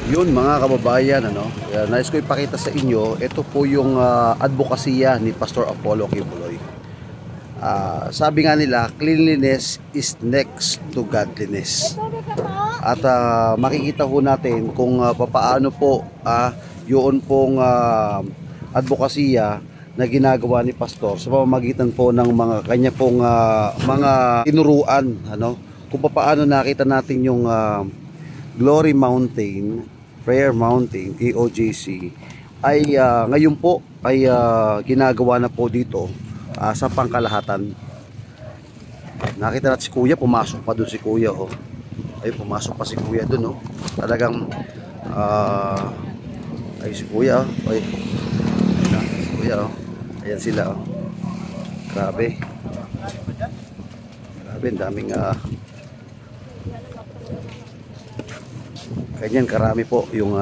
Yun mga kababayan, nais ko ipakita sa inyo, ito po yung advokasya ni Pastor Apollo Quiboloy. Sabi nga nila, cleanliness is next to godliness. At makikita po natin kung papaano po yun pong advokasya na ginagawa ni Pastor sa pamamagitan po ng mga kanya pong mga tinuruan, kung papaano nakita natin yung Glory Mountain, Prayer Mountain, KOJC ay ngayon po ay ginagawa na po dito sa pangkalahatan. Nakita natin si Kuya, pumasok pa doon si Kuya, oh. Ay, pumasok pa si Kuya doon, oh. Talagang ay si Kuya, oh. Ay, si Kuya, oh. Ayan sila, oh. Grabe. Grabe, daming ganyan karami po yung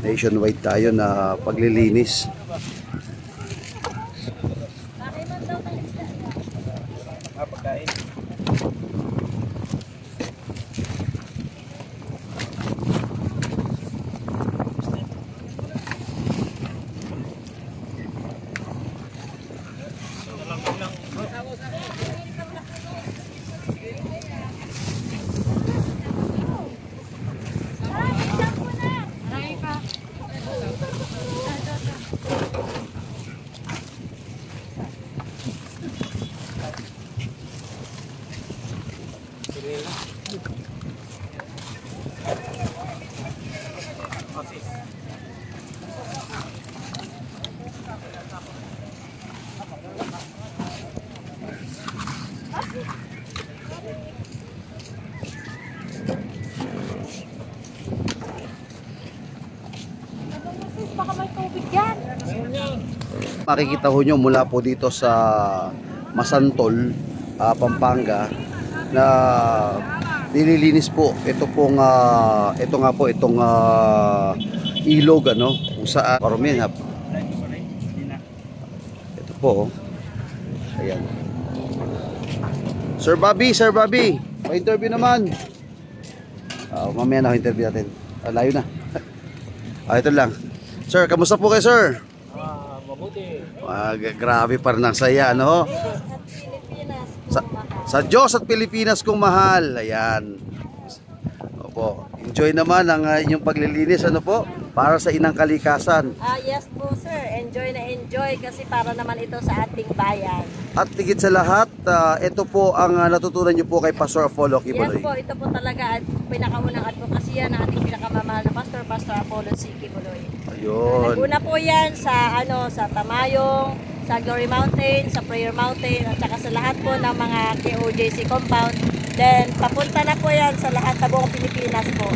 nationwide tayo na paglilinis. Baka may tubig yan. Makikita ho nyo mula po dito sa Masantol, Pampanga, na nililinis po ito pong ito nga po itong ilog, kung saan Parmen, ito po, oh. Ayan. Sir Bobby, pa-interview naman. Mamaya na interview natin. Layo na. Ito lang. Sir, kamusta po kayo, sir? Mabuti. Grabe pa rin ang saya, Sa Diyos at Pilipinas kong mahal. Ayan. Opo. Enjoy naman ang inyong paglilinis, para sa inang kalikasan. Yes po, sir. Enjoy na enjoy kasi para naman ito sa ating bayan. At higit sa lahat, ito po ang natutunan niyo po kay Pastor Apollo Quiboloy. Yes po, ito po talaga at pinakaunang advokasya na ating pinakamamahal na pastor, Pastor Apollo C. Quiboloy. Ayun. Naguna po yan sa sa Tamayong, sa Glory Mountain, sa Prayer Mountain, at saka sa lahat po ng mga KOJC compound. Then papunta na po yan sa lahat ng buong Pilipinas po.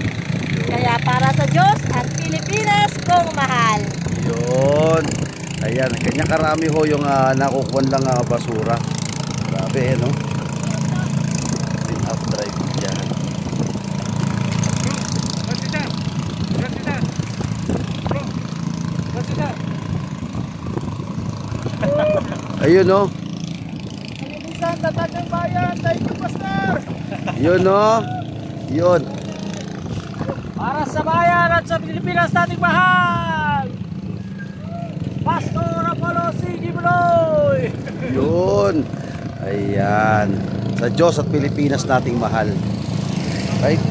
Kaya para sa Diyos at Pilipinas kong mahal. Yun. Ayan, ganyan karami ho yung nakukuhan lang basura. Grabe, Clean up drive dyan. Ayun, Kalinisan na tagang bayan. Thank you, Pastor. Yun, Yun. Para sa bayan at sa Pilipinas nating mahal. Pastor Apollo C. Quiboloy. Yun. Ayan. Sa Diyos at Pilipinas nating mahal. Right?